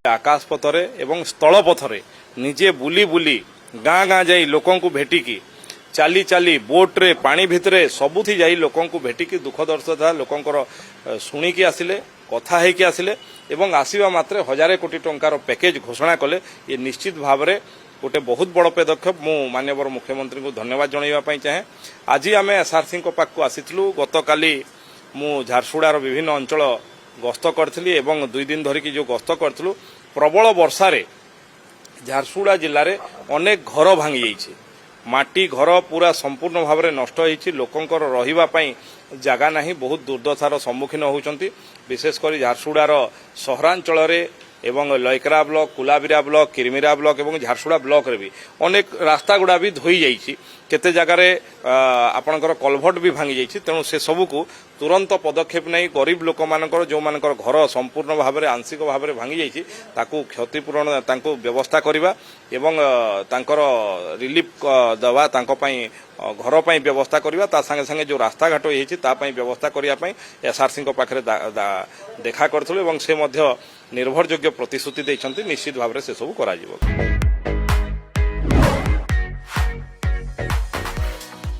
आकाश पथरे एवं स्थल पथरे निजे बुली बुली गाँ गाँ जाई लोकों को भेटिकी चाली चाली बोट रे पानी भितरे सबुथि जाई लोकों को भेटिकी दुख दर्शा लोकंकर शुणिकी आसिले कथा हेकी आसिले एवं आसीबा मात्रे 1000 कोटी टंकार पैकेज घोषणा कले। ये निश्चित भाव में गोटे बहुत बड़ पदक्षेप मु माननीय मुख्यमंत्री को धन्यवाद जनइबा चाहे। आज आम एसआरसी पाखक आसीलु गतकाली मु झारसुगुड़ार विभिन्न अंचल गस्त करी एवं 2 दिन धरिकी जो गस्त करूँ प्रबल वर्षारे झारसुगुड़ा जिले में अनेक घर भांगी जाइए माटी घर पूरा संपूर्ण भाव में नष्ट होती लोकंकर रहिबापई जगह नहीं बहुत दुर्दशार सम्मुखीन होती विशेषकर झारसुगुड़ार सहरांचल एवं लयकरा ब्लॉक कुलाबिरा ब्लॉक किरमिरा ब्लॉक एवं झारसुगुड़ा ब्लॉक रे भी अनेक रास्ता गुड़ा भी धोई जाइए केते जगार आपणकर कलभट भी भांगी जाइए। तेणु से सबको तुरंत पदक्षेप नहीं गरीब लोक मानकर जो मानकर घर संपूर्ण भाव में आंशिक भाव में भांगी जाइए ताकू क्षतिपूरण तांको व्यवस्था करवा एवं तांकर रिलीफ दवा तांको पई घर पई व्यवस्था करवा ता संगे संगे जो रास्ता घाट होती तापई व्यवस्था करने एसआरसी पाखे देखा करथुलु एवं से मध्य निर्भरयोग्य प्रतिश्रुति देइछन्ति निश्चित भाव में से सब करा जिवो।